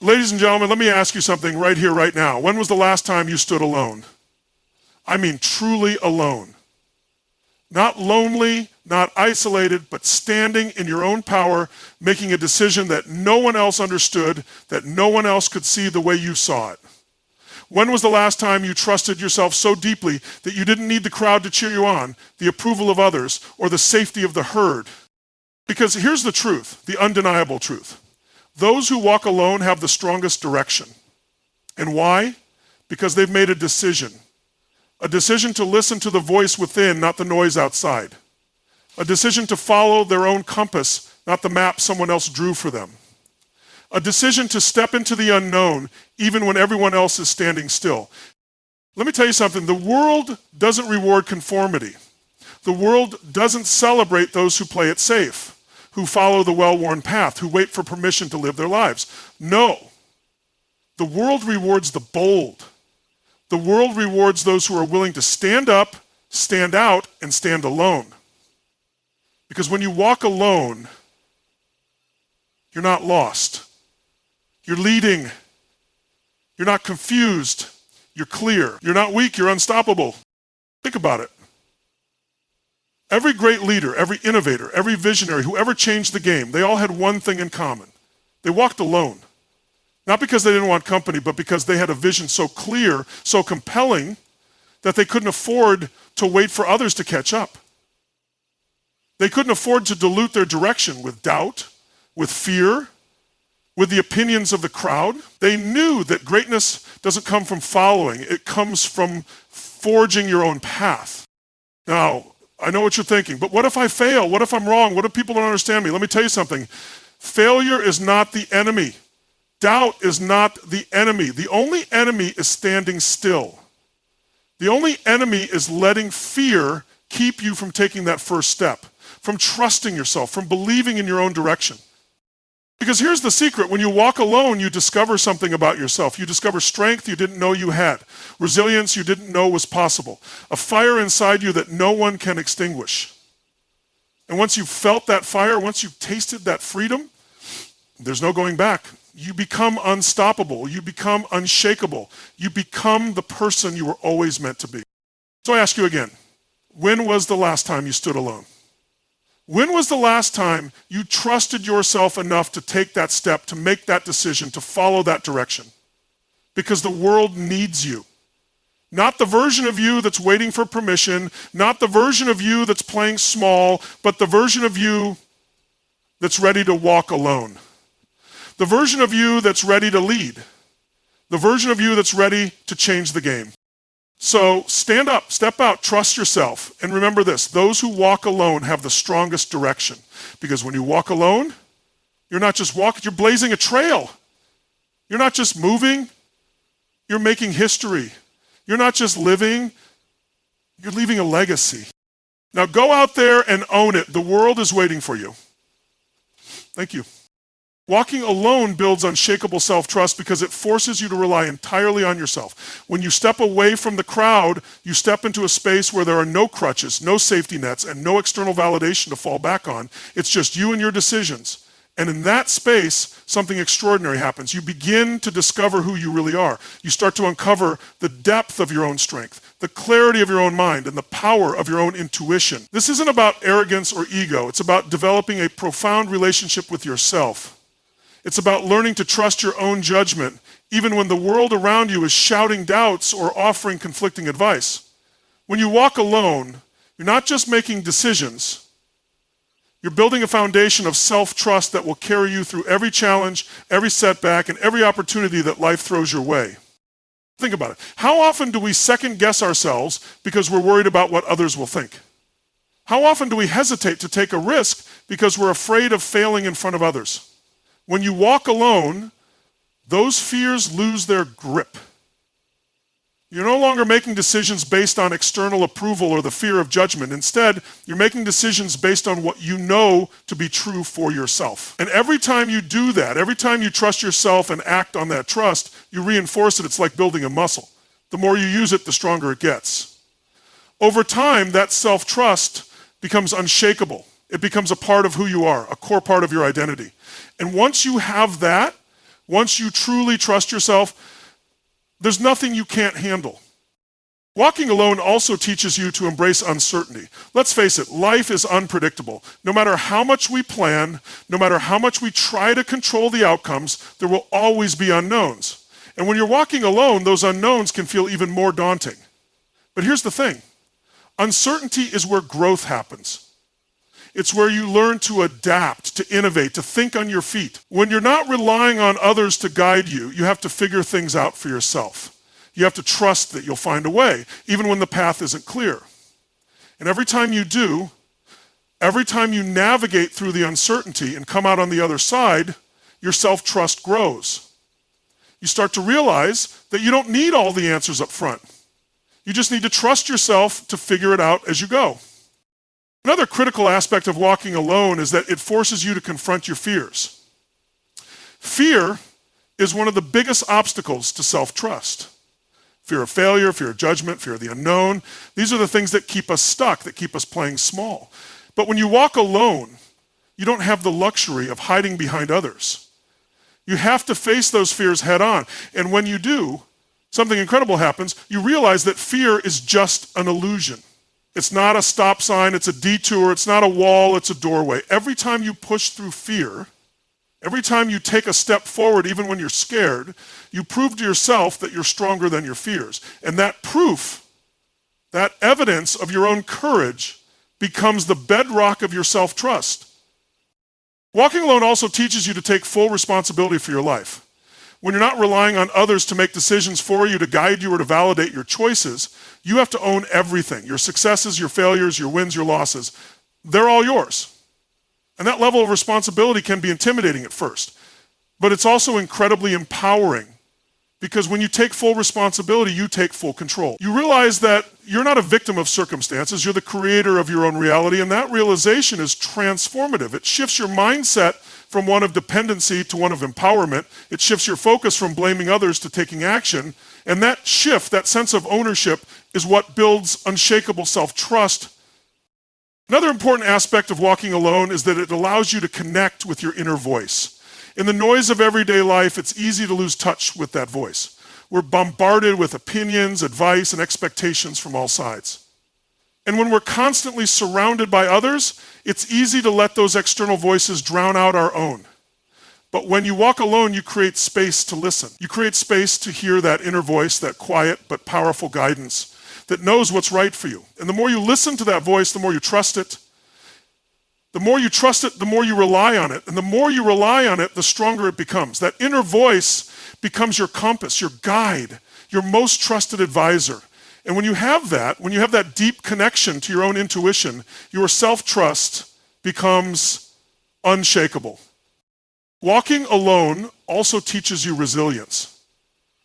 Ladies and gentlemen, let me ask you something right here, right now. When was the last time you stood alone? I mean truly alone. Not lonely, not isolated, but standing in your own power, making a decision that no one else understood, that no one else could see the way you saw it. When was the last time you trusted yourself so deeply that you didn't need the crowd to cheer you on, the approval of others, or the safety of the herd? Because here's the truth, the undeniable truth. Those who walk alone have the strongest direction. And why? Because they've made a decision to listen to the voice within, not the noise outside. A decision to follow their own compass, not the map someone else drew for them. A decision to step into the unknown, even when everyone else is standing still. Let me tell you something, the world doesn't reward conformity. The world doesn't celebrate those who play it safe, who follow the well-worn path, who wait for permission to live their lives. No, the world rewards the bold. The world rewards those who are willing to stand up, stand out, and stand alone. Because when you walk alone, you're not lost. You're leading. You're not confused. You're clear. You're not weak. You're unstoppable. Think about it. Every great leader, every innovator, every visionary, whoever changed the game, they all had one thing in common. They walked alone. Not because they didn't want company, but because they had a vision so clear, so compelling, that they couldn't afford to wait for others to catch up. They couldn't afford to dilute their direction with doubt, with fear, with the opinions of the crowd. They knew that greatness doesn't come from following, it comes from forging your own path. Now, I know what you're thinking, but what if I fail? What if I'm wrong? What if people don't understand me? Let me tell you something. Failure is not the enemy. Doubt is not the enemy. The only enemy is standing still. The only enemy is letting fear keep you from taking that first step, from trusting yourself, from believing in your own direction. Because here's the secret. When you walk alone, you discover something about yourself. You discover strength you didn't know you had, resilience you didn't know was possible, a fire inside you that no one can extinguish. And once you've felt that fire, once you've tasted that freedom, there's no going back. You become unstoppable. You become unshakable. You become the person you were always meant to be. So I ask you again, when was the last time you stood alone? When was the last time you trusted yourself enough to take that step, to make that decision, to follow that direction? Because the world needs you. Not the version of you that's waiting for permission, not the version of you that's playing small, but the version of you that's ready to walk alone. The version of you that's ready to lead. The version of you that's ready to change the game. So stand up, step out, trust yourself. And remember this, those who walk alone have the strongest direction. Because when you walk alone, you're not just walking, you're blazing a trail. You're not just moving, you're making history. You're not just living, you're leaving a legacy. Now go out there and own it. The world is waiting for you. Thank you. Walking alone builds unshakable self-trust because it forces you to rely entirely on yourself. When you step away from the crowd, you step into a space where there are no crutches, no safety nets, and no external validation to fall back on. It's just you and your decisions. And in that space, something extraordinary happens. You begin to discover who you really are. You start to uncover the depth of your own strength, the clarity of your own mind, and the power of your own intuition. This isn't about arrogance or ego. It's about developing a profound relationship with yourself. It's about learning to trust your own judgment, even when the world around you is shouting doubts or offering conflicting advice. When you walk alone, you're not just making decisions. You're building a foundation of self-trust that will carry you through every challenge, every setback, and every opportunity that life throws your way. Think about it. How often do we second-guess ourselves because we're worried about what others will think? How often do we hesitate to take a risk because we're afraid of failing in front of others? When you walk alone, those fears lose their grip. You're no longer making decisions based on external approval or the fear of judgment. Instead, you're making decisions based on what you know to be true for yourself. And every time you do that, every time you trust yourself and act on that trust, you reinforce it. It's like building a muscle. The more you use it, the stronger it gets. Over time, that self-trust becomes unshakable. It becomes a part of who you are, a core part of your identity. And once you have that, Once you truly trust yourself, there's nothing you can't handle. Walking alone also teaches you to embrace uncertainty. Let's face it, life is unpredictable. No matter how much we plan, no matter how much we try to control the outcomes, there will always be unknowns. And when you're walking alone, those unknowns can feel even more daunting. But here's the thing. Uncertainty is where growth happens. It's where you learn to adapt, to innovate, to think on your feet. When you're not relying on others to guide you, you have to figure things out for yourself. You have to trust that you'll find a way, even when the path isn't clear. And every time you do, every time you navigate through the uncertainty and come out on the other side, your self-trust grows. You start to realize that you don't need all the answers up front. You just need to trust yourself to figure it out as you go. Another critical aspect of walking alone is that it forces you to confront your fears. Fear is one of the biggest obstacles to self-trust. Fear of failure, fear of judgment, fear of the unknown. These are the things that keep us stuck, that keep us playing small. But when you walk alone, you don't have the luxury of hiding behind others. You have to face those fears head on. And when you do, something incredible happens. You realize that fear is just an illusion. It's not a stop sign, it's a detour, it's not a wall, it's a doorway. Every time you push through fear, every time you take a step forward, even when you're scared, you prove to yourself that you're stronger than your fears. And that proof, that evidence of your own courage, becomes the bedrock of your self-trust. Walking alone also teaches you to take full responsibility for your life. When you're not relying on others to make decisions for you, to guide you, or to validate your choices, you have to own everything. Your successes, your failures, your wins, your losses. They're all yours. And that level of responsibility can be intimidating at first. But it's also incredibly empowering, because when you take full responsibility, you take full control. You realize that you're not a victim of circumstances, you're the creator of your own reality, and that realization is transformative. It shifts your mindset from one of dependency to one of empowerment. It shifts your focus from blaming others to taking action. And that shift, that sense of ownership, is what builds unshakable self-trust. Another important aspect of walking alone is that it allows you to connect with your inner voice. In the noise of everyday life, it's easy to lose touch with that voice. We're bombarded with opinions, advice, and expectations from all sides. And when we're constantly surrounded by others, it's easy to let those external voices drown out our own. But when you walk alone, you create space to listen. You create space to hear that inner voice, that quiet but powerful guidance that knows what's right for you. And the more you listen to that voice, the more you trust it. The more you trust it, the more you rely on it. And the more you rely on it, the stronger it becomes. That inner voice becomes your compass, your guide, your most trusted advisor. And when you have that deep connection to your own intuition, your self-trust becomes unshakable. Walking alone also teaches you resilience.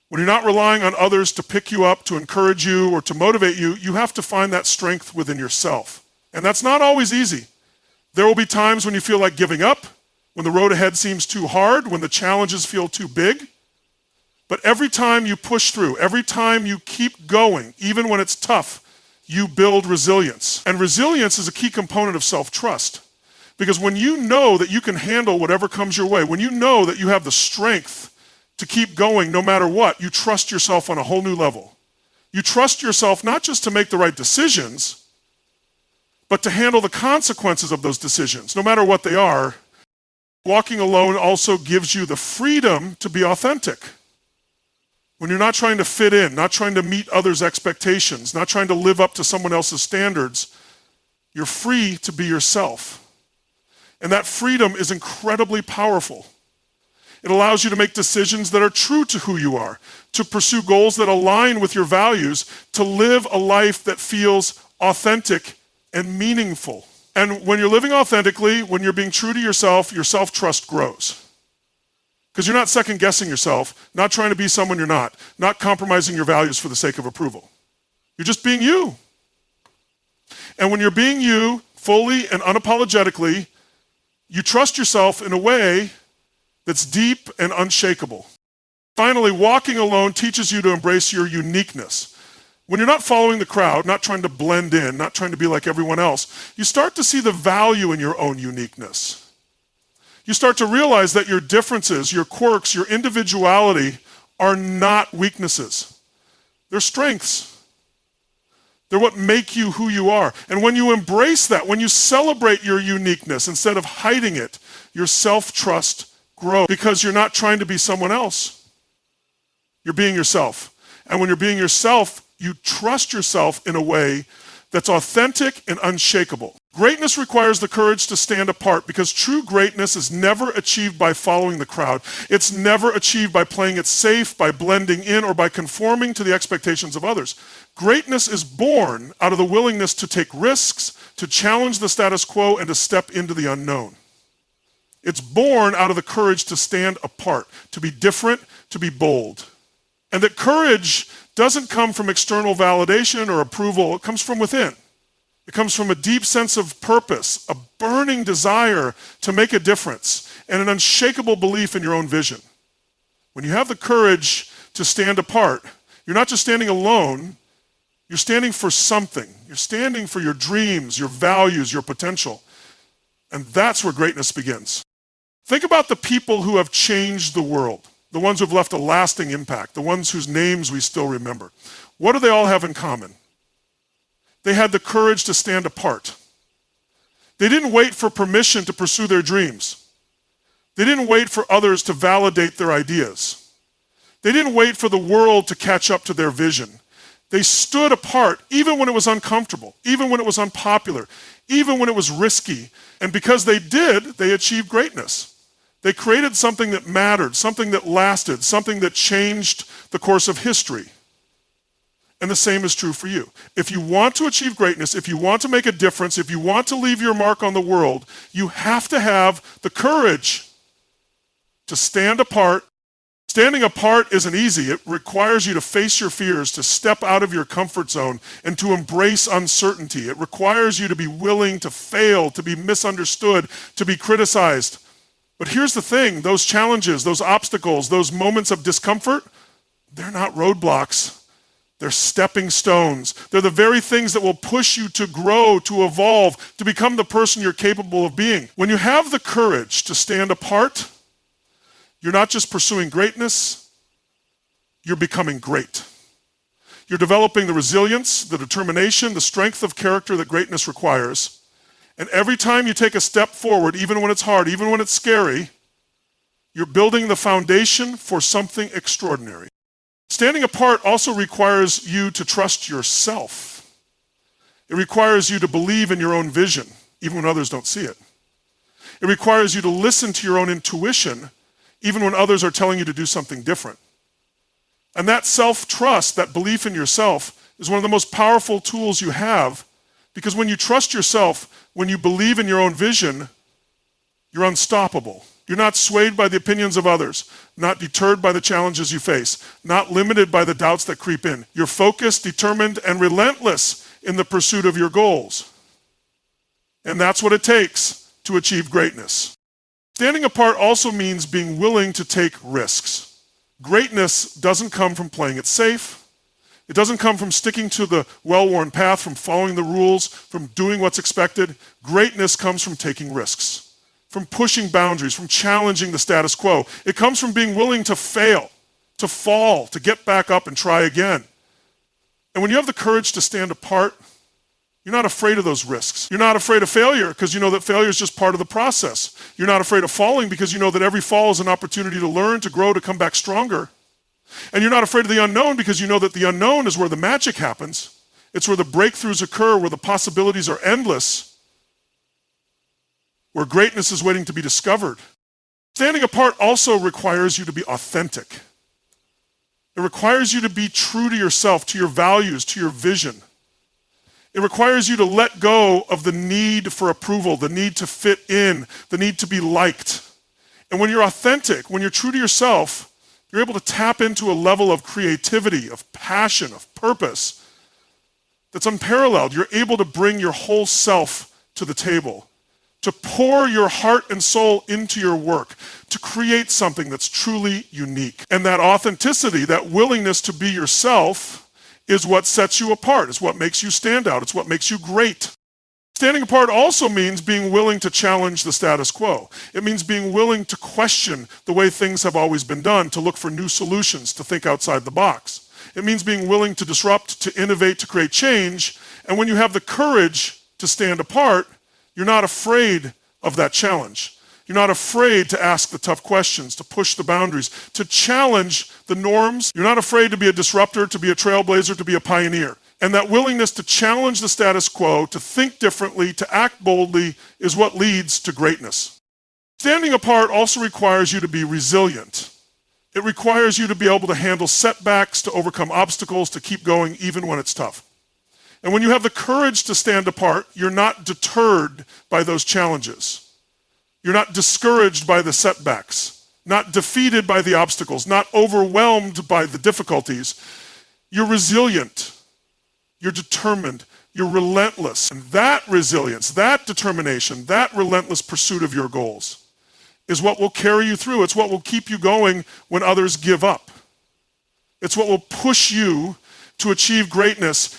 When you're not relying on others to pick you up, to encourage you, or to motivate you, you have to find that strength within yourself. And that's not always easy. There will be times when you feel like giving up, when the road ahead seems too hard, when the challenges feel too big. But every time you push through, every time you keep going, even when it's tough, you build resilience. And resilience is a key component of self-trust. Because when you know that you can handle whatever comes your way, when you know that you have the strength to keep going no matter what, you trust yourself on a whole new level. You trust yourself not just to make the right decisions, but to handle the consequences of those decisions, no matter what they are. Walking alone also gives you the freedom to be authentic. When you're not trying to fit in, not trying to meet others' expectations, not trying to live up to someone else's standards, you're free to be yourself. And that freedom is incredibly powerful. It allows you to make decisions that are true to who you are, to pursue goals that align with your values, to live a life that feels authentic and meaningful. And when you're living authentically, when you're being true to yourself, your self-trust grows. Because you're not second-guessing yourself, not trying to be someone you're not compromising your values for the sake of approval. You're just being you. And when you're being you, fully and unapologetically, you trust yourself in a way that's deep and unshakable. Finally, walking alone teaches you to embrace your uniqueness. When you're not following the crowd, not trying to blend in, not trying to be like everyone else, you start to see the value in your own uniqueness. You start to realize that your differences, your quirks, your individuality are not weaknesses. They're strengths. They're what make you who you are. And when you embrace that, when you celebrate your uniqueness instead of hiding it, your self-trust grows because you're not trying to be someone else. You're being yourself. And when you're being yourself, you trust yourself in a way that's authentic and unshakable. Greatness requires the courage to stand apart because true greatness is never achieved by following the crowd. It's never achieved by playing it safe, by blending in, or by conforming to the expectations of others. Greatness is born out of the willingness to take risks, to challenge the status quo, and to step into the unknown. It's born out of the courage to stand apart, to be different, to be bold. And that courage doesn't come from external validation or approval. It comes from within. It comes from a deep sense of purpose, a burning desire to make a difference, and an unshakable belief in your own vision. When you have the courage to stand apart, you're not just standing alone, you're standing for something. You're standing for your dreams, your values, your potential. And that's where greatness begins. Think about the people who have changed the world, the ones who have left a lasting impact, the ones whose names we still remember. What do they all have in common? They had the courage to stand apart. They didn't wait for permission to pursue their dreams. They didn't wait for others to validate their ideas. They didn't wait for the world to catch up to their vision. They stood apart even when it was uncomfortable, even when it was unpopular, even when it was risky. And because they did, they achieved greatness. They created something that mattered, something that lasted, something that changed the course of history. And the same is true for you. If you want to achieve greatness, if you want to make a difference, if you want to leave your mark on the world, you have to have the courage to stand apart. Standing apart isn't easy. It requires you to face your fears, to step out of your comfort zone, and to embrace uncertainty. It requires you to be willing to fail, to be misunderstood, to be criticized. But here's the thing, those challenges, those obstacles, those moments of discomfort, they're not roadblocks. They're stepping stones. They're the very things that will push you to grow, to evolve, to become the person you're capable of being. When you have the courage to stand apart, you're not just pursuing greatness, you're becoming great. You're developing the resilience, the determination, the strength of character that greatness requires. And every time you take a step forward, even when it's hard, even when it's scary, you're building the foundation for something extraordinary. Standing apart also requires you to trust yourself. It requires you to believe in your own vision, even when others don't see it. It requires you to listen to your own intuition, even when others are telling you to do something different. And that self-trust, that belief in yourself, is one of the most powerful tools you have, because when you trust yourself, when you believe in your own vision, you're unstoppable. You're not swayed by the opinions of others, not deterred by the challenges you face, not limited by the doubts that creep in. You're focused, determined, and relentless in the pursuit of your goals. And that's what it takes to achieve greatness. Standing apart also means being willing to take risks. Greatness doesn't come from playing it safe. It doesn't come from sticking to the well-worn path, from following the rules, from doing what's expected. Greatness comes from taking risks, from pushing boundaries, from challenging the status quo. It comes from being willing to fail, to fall, to get back up and try again. And when you have the courage to stand apart, you're not afraid of those risks. You're not afraid of failure because you know that failure is just part of the process. You're not afraid of falling because you know that every fall is an opportunity to learn, to grow, to come back stronger. And you're not afraid of the unknown because you know that the unknown is where the magic happens. It's where the breakthroughs occur, where the possibilities are endless, where greatness is waiting to be discovered. Standing apart also requires you to be authentic. It requires you to be true to yourself, to your values, to your vision. It requires you to let go of the need for approval, the need to fit in, the need to be liked. And when you're authentic, when you're true to yourself, you're able to tap into a level of creativity, of passion, of purpose that's unparalleled. You're able to bring your whole self to the table, to pour your heart and soul into your work, to create something that's truly unique. And that authenticity, that willingness to be yourself, is what sets you apart. It's what makes you stand out. It's what makes you great. Standing apart also means being willing to challenge the status quo. It means being willing to question the way things have always been done, to look for new solutions, to think outside the box. It means being willing to disrupt, to innovate, to create change. And when you have the courage to stand apart, you're not afraid of that challenge. You're not afraid to ask the tough questions, to push the boundaries, to challenge the norms. You're not afraid to be a disruptor, to be a trailblazer, to be a pioneer. And that willingness to challenge the status quo, to think differently, to act boldly, is what leads to greatness. Standing apart also requires you to be resilient. It requires you to be able to handle setbacks, to overcome obstacles, to keep going even when it's tough. And when you have the courage to stand apart, you're not deterred by those challenges. You're not discouraged by the setbacks, not defeated by the obstacles, not overwhelmed by the difficulties. You're resilient. You're determined, you're relentless. And that resilience, that determination, that relentless pursuit of your goals is what will carry you through. It's what will keep you going when others give up. It's what will push you to achieve greatness.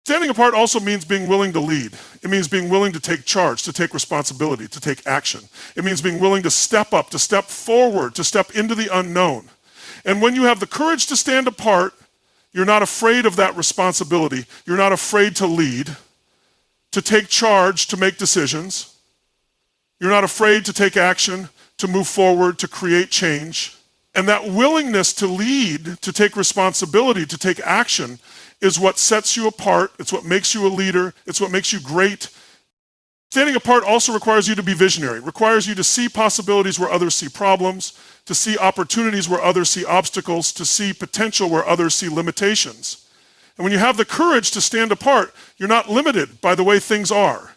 Standing apart also means being willing to lead. It means being willing to take charge, to take responsibility, to take action. It means being willing to step up, to step forward, to step into the unknown. And when you have the courage to stand apart, you're not afraid of that responsibility. You're not afraid to lead, to take charge, to make decisions. You're not afraid to take action, to move forward, to create change. And that willingness to lead, to take responsibility, to take action is what sets you apart. It's what makes you a leader. It's what makes you great. Standing apart also requires you to be visionary, requires you to see possibilities where others see problems, to see opportunities where others see obstacles, to see potential where others see limitations. And when you have the courage to stand apart, you're not limited by the way things are.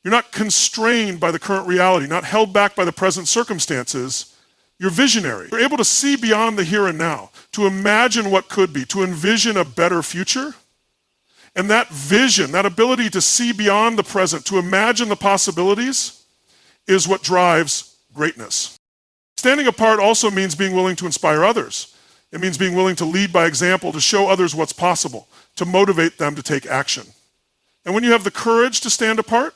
You're not constrained by the current reality, not held back by the present circumstances. You're visionary. You're able to see beyond the here and now, to imagine what could be, to envision a better future. And that vision, that ability to see beyond the present, to imagine the possibilities, is what drives greatness. Standing apart also means being willing to inspire others. It means being willing to lead by example, to show others what's possible, to motivate them to take action. And when you have the courage to stand apart,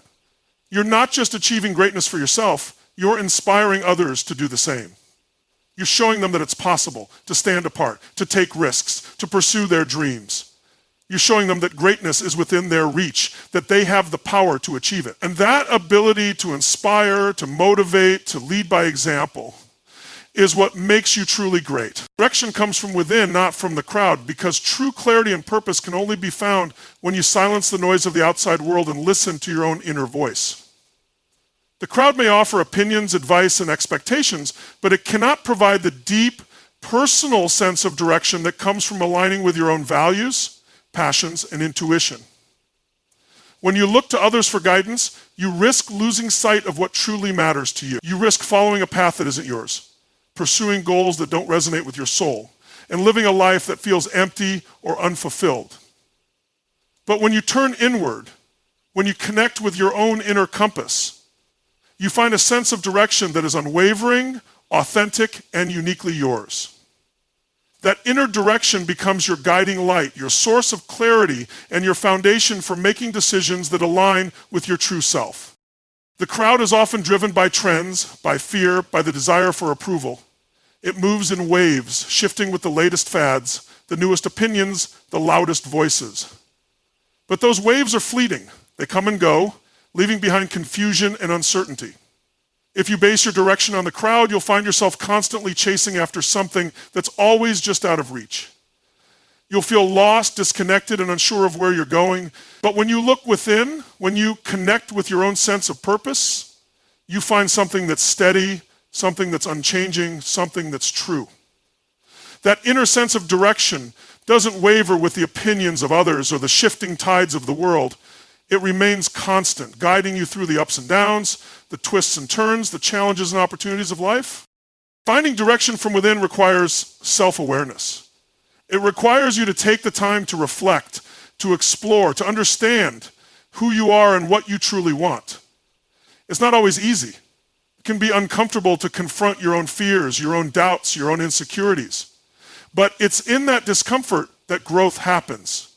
you're not just achieving greatness for yourself, you're inspiring others to do the same. You're showing them that it's possible to stand apart, to take risks, to pursue their dreams. You're showing them that greatness is within their reach, that they have the power to achieve it. And that ability to inspire, to motivate, to lead by example is what makes you truly great. Direction comes from within, not from the crowd, because true clarity and purpose can only be found when you silence the noise of the outside world and listen to your own inner voice. The crowd may offer opinions, advice, and expectations, but it cannot provide the deep, personal sense of direction that comes from aligning with your own values, passions, and intuition. When you look to others for guidance, you risk losing sight of what truly matters to you. You risk following a path that isn't yours, pursuing goals that don't resonate with your soul, and living a life that feels empty or unfulfilled. But when you turn inward, when you connect with your own inner compass, you find a sense of direction that is unwavering, authentic, and uniquely yours. That inner direction becomes your guiding light, your source of clarity, and your foundation for making decisions that align with your true self. The crowd is often driven by trends, by fear, by the desire for approval. It moves in waves, shifting with the latest fads, the newest opinions, the loudest voices. But those waves are fleeting. They come and go, leaving behind confusion and uncertainty. If you base your direction on the crowd, you'll find yourself constantly chasing after something that's always just out of reach. You'll feel lost, disconnected, and unsure of where you're going. But when you look within, when you connect with your own sense of purpose, you find something that's steady, something that's unchanging, something that's true. That inner sense of direction doesn't waver with the opinions of others or the shifting tides of the world. It remains constant, guiding you through the ups and downs, the twists and turns, the challenges and opportunities of life. Finding direction from within requires self-awareness. It requires you to take the time to reflect, to explore, to understand who you are and what you truly want. It's not always easy. It can be uncomfortable to confront your own fears, your own doubts, your own insecurities. But it's in that discomfort that growth happens.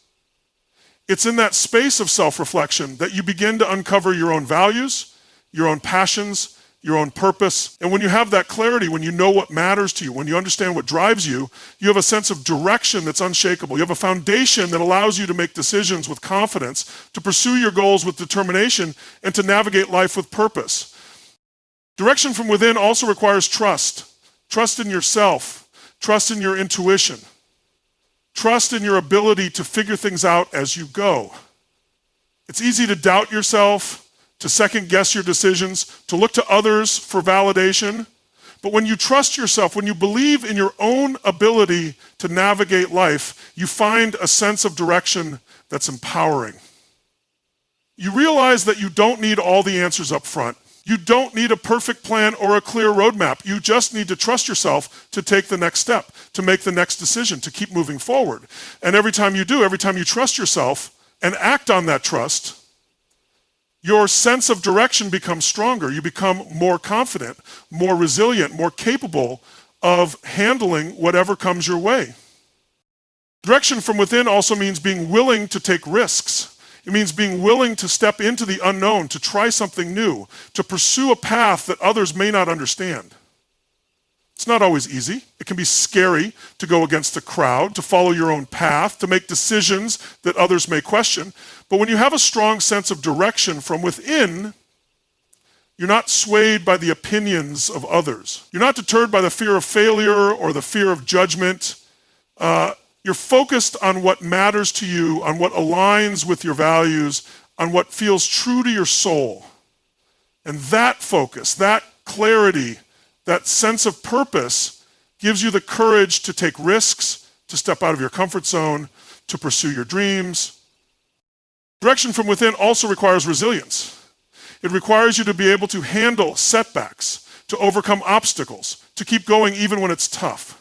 It's in that space of self-reflection that you begin to uncover your own values, your own passions, your own purpose. And when you have that clarity, when you know what matters to you, when you understand what drives you, you have a sense of direction that's unshakable. You have a foundation that allows you to make decisions with confidence, to pursue your goals with determination, and to navigate life with purpose. Direction from within also requires trust. Trust in yourself. Trust in your intuition. Trust in your ability to figure things out as you go. It's easy to doubt yourself, to second guess your decisions, to look to others for validation. But when you trust yourself, when you believe in your own ability to navigate life, you find a sense of direction that's empowering. You realize that you don't need all the answers up front. You don't need a perfect plan or a clear roadmap. You just need to trust yourself to take the next step, to make the next decision, to keep moving forward. And every time you do, every time you trust yourself and act on that trust, your sense of direction becomes stronger. You become more confident, more resilient, more capable of handling whatever comes your way. Direction from within also means being willing to take risks. It means being willing to step into the unknown, to try something new, to pursue a path that others may not understand. It's not always easy. It can be scary to go against the crowd, to follow your own path, to make decisions that others may question. But when you have a strong sense of direction from within, you're not swayed by the opinions of others. You're not deterred by the fear of failure or the fear of judgment. You're focused on what matters to you, on what aligns with your values, on what feels true to your soul. And that focus, that clarity, that sense of purpose gives you the courage to take risks, to step out of your comfort zone, to pursue your dreams. Direction from within also requires resilience. It requires you to be able to handle setbacks, to overcome obstacles, to keep going even when it's tough.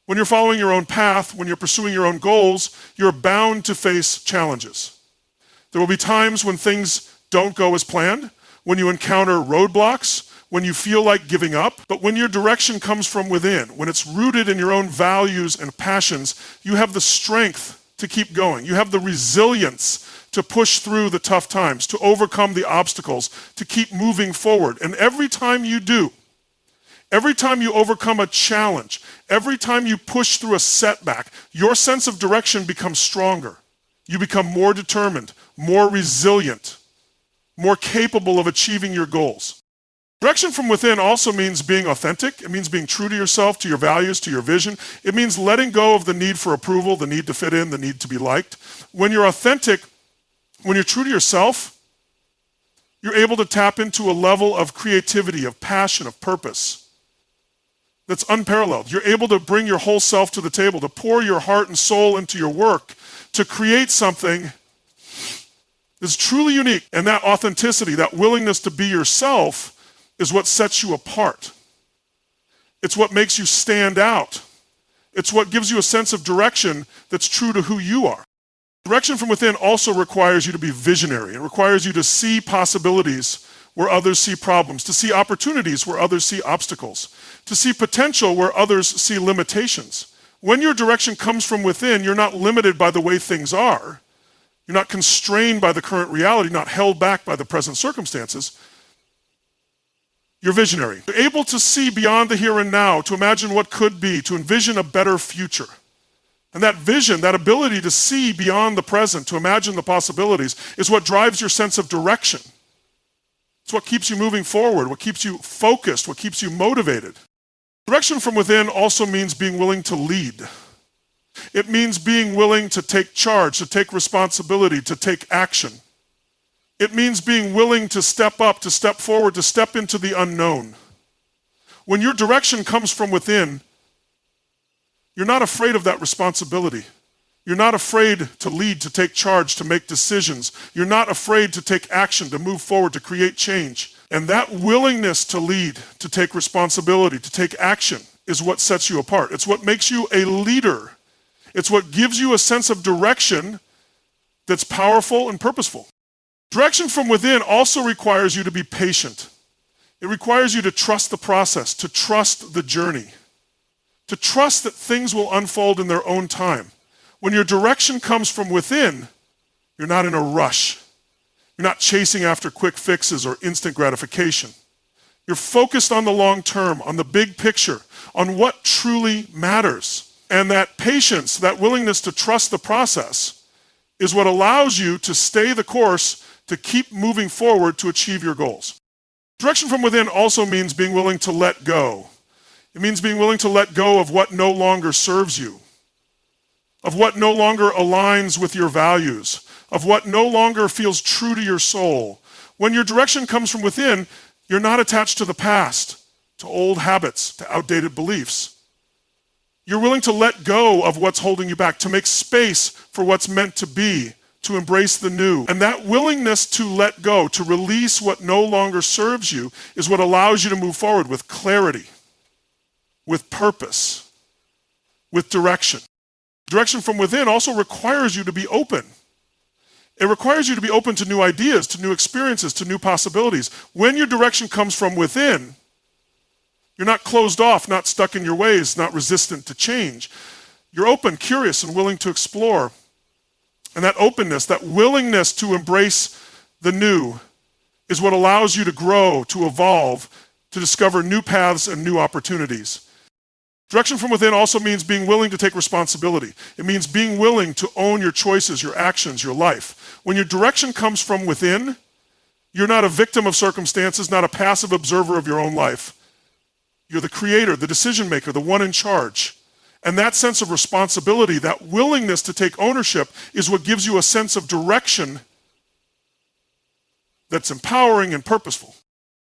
When you're following your own path, when you're pursuing your own goals, you're bound to face challenges. There will be times when things don't go as planned, when you encounter roadblocks, when you feel like giving up. But when your direction comes from within, when it's rooted in your own values and passions, you have the strength to keep going. You have the resilience to push through the tough times, to overcome the obstacles, to keep moving forward. And every time you do, every time you overcome a challenge, every time you push through a setback, your sense of direction becomes stronger. You become more determined, more resilient, more capable of achieving your goals. Direction from within also means being authentic. It means being true to yourself, to your values, to your vision. It means letting go of the need for approval, the need to fit in, the need to be liked. When you're authentic, when you're true to yourself, you're able to tap into a level of creativity, of passion, of purpose that's unparalleled. You're able to bring your whole self to the table, to pour your heart and soul into your work, to create something that's truly unique. And that authenticity, that willingness to be yourself, is what sets you apart. It's what makes you stand out. It's what gives you a sense of direction that's true to who you are. Direction from within also requires you to be visionary. It requires you to see possibilities where others see problems, to see opportunities where others see obstacles, to see potential where others see limitations. When your direction comes from within, you're not limited by the way things are. You're not constrained by the current reality, not held back by the present circumstances. You're visionary. You're able to see beyond the here and now, to imagine what could be, to envision a better future. And that vision, that ability to see beyond the present, to imagine the possibilities, is what drives your sense of direction. It's what keeps you moving forward, what keeps you focused, what keeps you motivated. Direction from within also means being willing to lead. It means being willing to take charge, to take responsibility, to take action. It means being willing to step up, to step forward, to step into the unknown. When your direction comes from within, you're not afraid of that responsibility. You're not afraid to lead, to take charge, to make decisions. You're not afraid to take action, to move forward, to create change. And that willingness to lead, to take responsibility, to take action is what sets you apart. It's what makes you a leader. It's what gives you a sense of direction that's powerful and purposeful. Direction from within also requires you to be patient. It requires you to trust the process, to trust the journey, to trust that things will unfold in their own time. When your direction comes from within, You're not in a rush. You're not chasing after quick fixes or instant gratification. You're focused on the long term, on the big picture, on what truly matters. And that patience, that willingness to trust the process, is what allows you to stay the course, to keep moving forward to achieve your goals. Direction from within also means being willing to let go. It means being willing to let go of what no longer serves you, of what no longer aligns with your values, of what no longer feels true to your soul. When your direction comes from within, you're not attached to the past, to old habits, to outdated beliefs. You're willing to let go of what's holding you back, to make space for what's meant to be, to embrace the new. And that willingness to let go, to release what no longer serves you, is what allows you to move forward with clarity, with purpose, with direction. Direction from within also requires you to be open. It requires you to be open to new ideas, to new experiences, to new possibilities. When your direction comes from within, you're not closed off, not stuck in your ways, not resistant to change. You're open, curious, and willing to explore. And that openness, that willingness to embrace the new, is what allows you to grow, to evolve, to discover new paths and new opportunities. Direction from within also means being willing to take responsibility. It means being willing to own your choices, your actions, your life. When your direction comes from within, you're not a victim of circumstances, not a passive observer of your own life. You're the creator, the decision maker, the one in charge. And that sense of responsibility, that willingness to take ownership, is what gives you a sense of direction that's empowering and purposeful.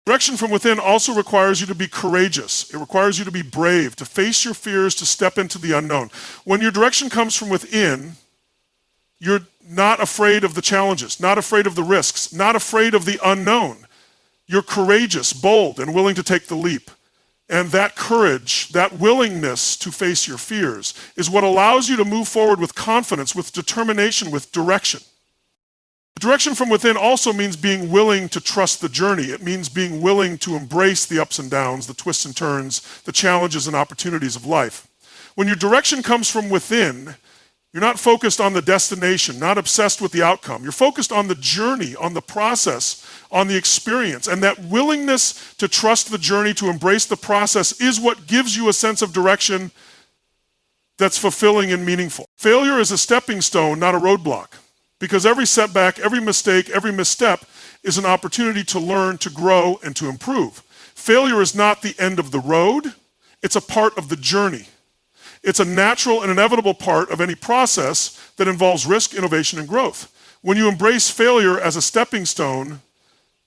Direction from within also requires you to be courageous. It requires you to be brave, to face your fears, to step into the unknown. When your direction comes from within, you're not afraid of the challenges, not afraid of the risks, not afraid of the unknown. You're courageous, bold, and willing to take the leap. And that courage, that willingness to face your fears, is what allows you to move forward with confidence, with determination, with direction. Direction from within also means being willing to trust the journey. It means being willing to embrace the ups and downs, the twists and turns, the challenges and opportunities of life. When your direction comes from within, you're not focused on the destination, not obsessed with the outcome. You're focused on the journey, on the process, on the experience. And that willingness to trust the journey, to embrace the process, is what gives you a sense of direction that's fulfilling and meaningful. Failure is a stepping stone, not a roadblock. Because every setback, every mistake, every misstep is an opportunity to learn, to grow, and to improve. Failure is not the end of the road. It's a part of the journey. It's a natural and inevitable part of any process that involves risk, innovation, and growth. When you embrace failure as a stepping stone,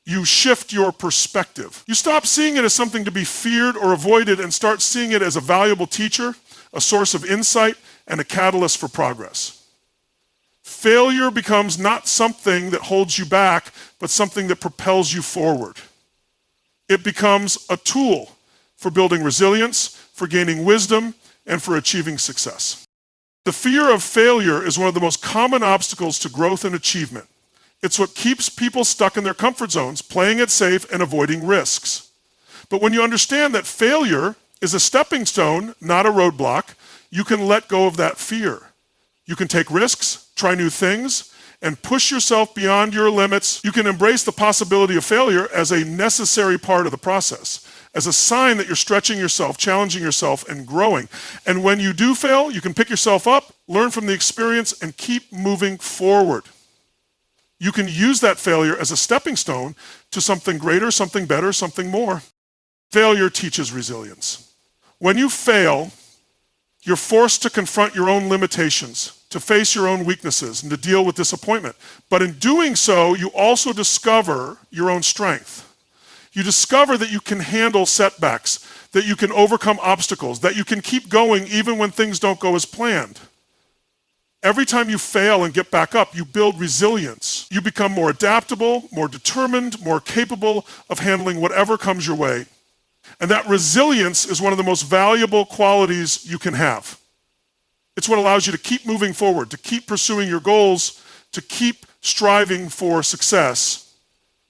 you shift your perspective. You stop seeing it as something to be feared or avoided and start seeing it as a valuable teacher, a source of insight, and a catalyst for progress. Failure becomes not something that holds you back, but something that propels you forward. It becomes a tool for building resilience, for gaining wisdom, and for achieving success. The fear of failure is one of the most common obstacles to growth and achievement. It's what keeps people stuck in their comfort zones, playing it safe and avoiding risks. But when you understand that failure is a stepping stone, not a roadblock, you can let go of that fear. You can take risks, try new things, and push yourself beyond your limits. You can embrace the possibility of failure as a necessary part of the process, as a sign that you're stretching yourself, challenging yourself, and growing. And when you do fail, you can pick yourself up, learn from the experience, and keep moving forward. You can use that failure as a stepping stone to something greater, something better, something more. Failure teaches resilience. When you fail, you're forced to confront your own limitations, to face your own weaknesses, and to deal with disappointment. But in doing so, you also discover your own strength. You discover that you can handle setbacks, that you can overcome obstacles, that you can keep going even when things don't go as planned. Every time you fail and get back up, you build resilience. You become more adaptable, more determined, more capable of handling whatever comes your way. And that resilience is one of the most valuable qualities you can have. It's what allows you to keep moving forward, to keep pursuing your goals, to keep striving for success,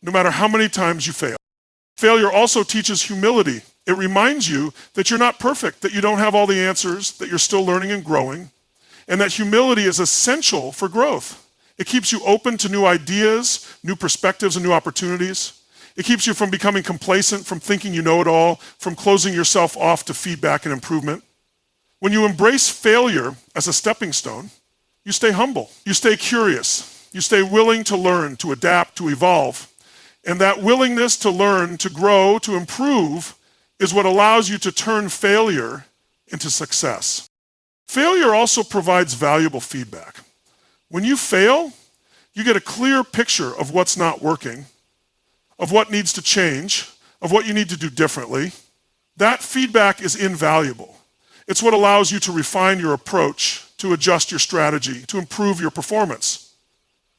no matter how many times you fail. Failure also teaches humility. It reminds you that you're not perfect, that you don't have all the answers, that you're still learning and growing, and that humility is essential for growth. It keeps you open to new ideas, new perspectives, and new opportunities. It keeps you from becoming complacent, from thinking you know it all, from closing yourself off to feedback and improvement. When you embrace failure as a stepping stone, you stay humble, you stay curious, you stay willing to learn, to adapt, to evolve. And that willingness to learn, to grow, to improve is what allows you to turn failure into success. Failure also provides valuable feedback. When you fail, you get a clear picture of what's not working, of what needs to change, of what you need to do differently. That feedback is invaluable. It's what allows you to refine your approach, to adjust your strategy, to improve your performance.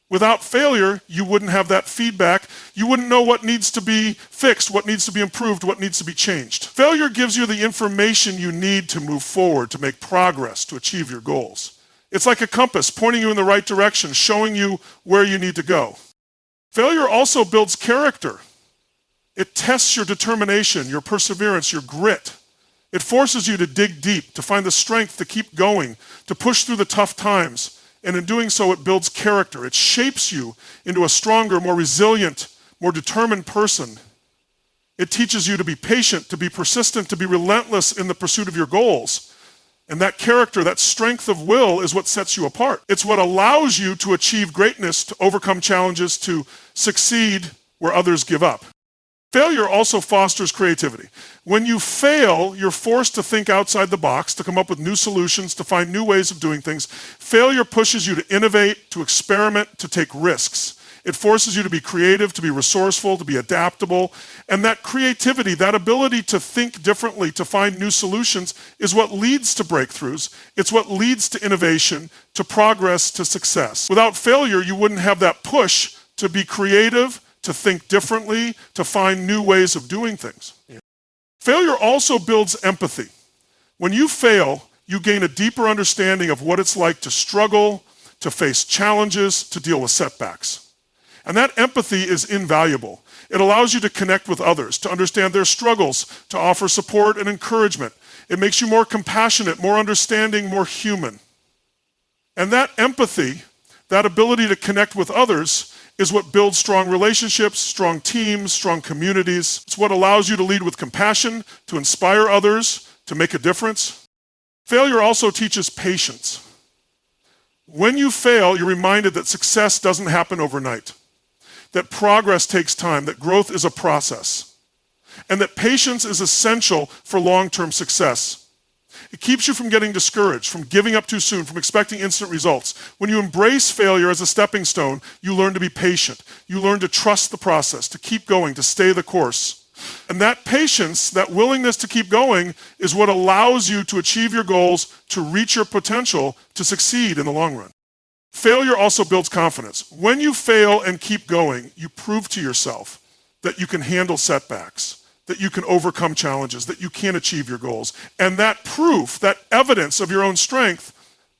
Without failure, you wouldn't have that feedback. You wouldn't know what needs to be fixed, what needs to be improved, what needs to be changed. Failure gives you the information you need to move forward, to make progress, to achieve your goals. It's like a compass pointing you in the right direction, showing you where you need to go. Failure also builds character. It tests your determination, your perseverance, your grit. It forces you to dig deep, to find the strength to keep going, to push through the tough times. And in doing so, it builds character. It shapes you into a stronger, more resilient, more determined person. It teaches you to be patient, to be persistent, to be relentless in the pursuit of your goals. And that character, that strength of will is what sets you apart. It's what allows you to achieve greatness, to overcome challenges, to succeed where others give up. Failure also fosters creativity. When you fail, you're forced to think outside the box, to come up with new solutions, to find new ways of doing things. Failure pushes you to innovate, to experiment, to take risks. It forces you to be creative, to be resourceful, to be adaptable. And that creativity, that ability to think differently, to find new solutions, is what leads to breakthroughs. It's what leads to innovation, to progress, to success. Without failure, you wouldn't have that push to be creative, to think differently, to find new ways of doing things. Failure also builds empathy. When you fail, you gain a deeper understanding of what it's like to struggle, to face challenges, to deal with setbacks. And that empathy is invaluable. It allows you to connect with others, to understand their struggles, to offer support and encouragement. It makes you more compassionate, more understanding, more human. And that empathy, that ability to connect with others, is what builds strong relationships, strong teams, strong communities. It's what allows you to lead with compassion, to inspire others, to make a difference. Failure also teaches patience. When you fail, you're reminded that success doesn't happen overnight, that progress takes time, that growth is a process, and that patience is essential for long-term success. It keeps you from getting discouraged, from giving up too soon, from expecting instant results. When you embrace failure as a stepping stone, you learn to be patient. You learn to trust the process, to keep going, to stay the course. And that patience, that willingness to keep going, is what allows you to achieve your goals, to reach your potential, to succeed in the long run. Failure also builds confidence. When you fail and keep going, you prove to yourself that you can handle setbacks, that you can overcome challenges, that you can achieve your goals. And that proof, that evidence of your own strength,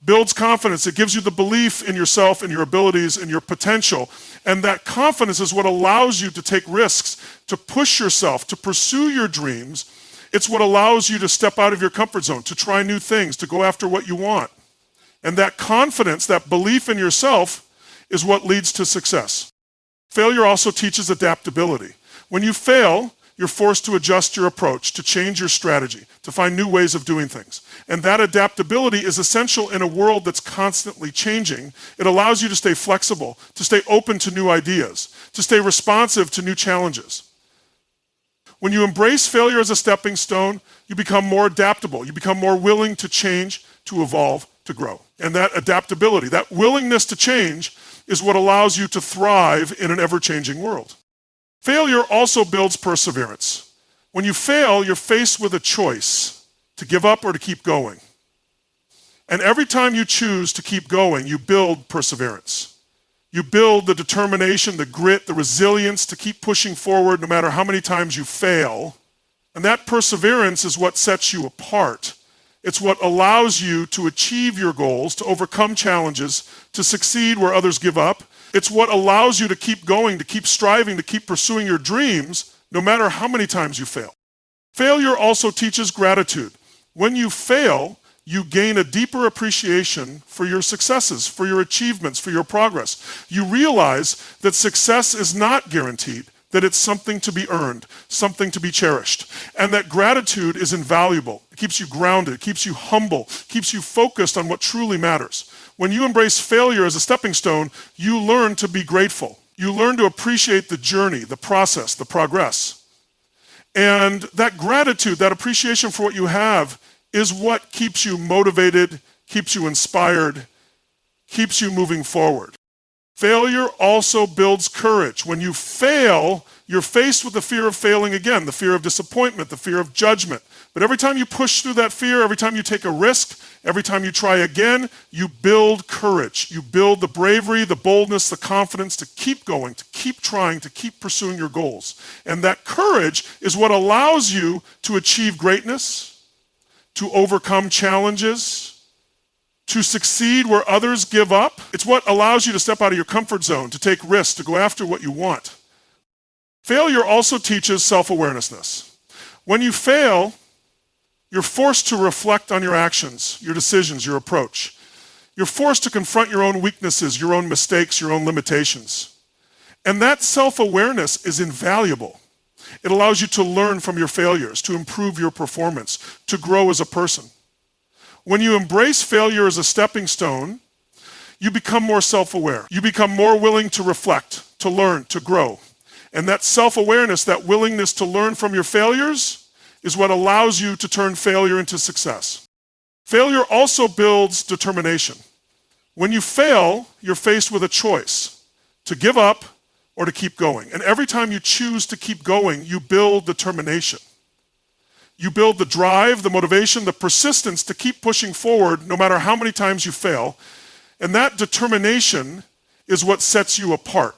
builds confidence. It gives you the belief in yourself and your abilities and your potential. And that confidence is what allows you to take risks, to push yourself, to pursue your dreams. It's what allows you to step out of your comfort zone, to try new things, to go after what you want. And that confidence, that belief in yourself, is what leads to success. Failure also teaches adaptability. When you fail, you're forced to adjust your approach, to change your strategy, to find new ways of doing things. And that adaptability is essential in a world that's constantly changing. It allows you to stay flexible, to stay open to new ideas, to stay responsive to new challenges. When you embrace failure as a stepping stone, you become more adaptable. You become more willing to change, to evolve, to grow. And that adaptability, that willingness to change, is what allows you to thrive in an ever-changing world. Failure also builds perseverance. When you fail, you're faced with a choice to give up or to keep going. And every time you choose to keep going, you build perseverance. You build the determination, the grit, the resilience to keep pushing forward no matter how many times you fail. And that perseverance is what sets you apart. It's what allows you to achieve your goals, to overcome challenges, to succeed where others give up. It's what allows you to keep going, to keep striving, to keep pursuing your dreams, no matter how many times you fail. Failure also teaches gratitude. When you fail, you gain a deeper appreciation for your successes, for your achievements, for your progress. You realize that success is not guaranteed, that it's something to be earned, something to be cherished, and that gratitude is invaluable. It keeps you grounded, keeps you humble, keeps you focused on what truly matters. When you embrace failure as a stepping stone, you learn to be grateful. You learn to appreciate the journey, the process, the progress. And that gratitude, that appreciation for what you have, is what keeps you motivated, keeps you inspired, keeps you moving forward. Failure also builds courage. When you fail, you're faced with the fear of failing again, the fear of disappointment, the fear of judgment. But every time you push through that fear, every time you take a risk, every time you try again, you build courage. You build the bravery, the boldness, the confidence to keep going, to keep trying, to keep pursuing your goals. And that courage is what allows you to achieve greatness, to overcome challenges, to succeed where others give up. It's what allows you to step out of your comfort zone, to take risks, to go after what you want. Failure also teaches self-awareness. When you fail, you're forced to reflect on your actions, your decisions, your approach. You're forced to confront your own weaknesses, your own mistakes, your own limitations. And that self-awareness is invaluable. It allows you to learn from your failures, to improve your performance, to grow as a person. When you embrace failure as a stepping stone, you become more self-aware. You become more willing to reflect, to learn, to grow. And that self-awareness, that willingness to learn from your failures, is what allows you to turn failure into success. Failure also builds determination. When you fail, you're faced with a choice, to give up or to keep going. And every time you choose to keep going, you build determination. You build the drive, the motivation, the persistence to keep pushing forward no matter how many times you fail. And that determination is what sets you apart.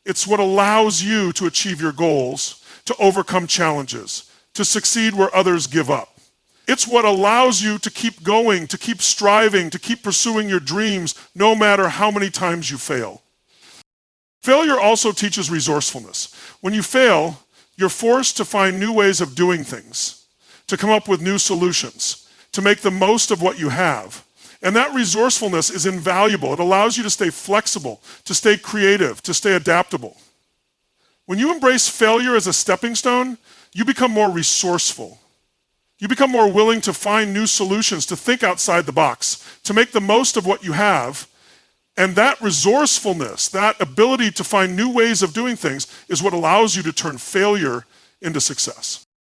It's what allows you to achieve your goals, to overcome challenges, to succeed where others give up. It's what allows you to keep going, to keep striving, to keep pursuing your dreams no matter how many times you fail. Failure also teaches resourcefulness. When you fail, you're forced to find new ways of doing things, to come up with new solutions, to make the most of what you have. And that resourcefulness is invaluable. It allows you to stay flexible, to stay creative, to stay adaptable. When you embrace failure as a stepping stone, you become more resourceful. You become more willing to find new solutions, to think outside the box, to make the most of what you have. And that resourcefulness, that ability to find new ways of doing things, is what allows you to turn failure into success.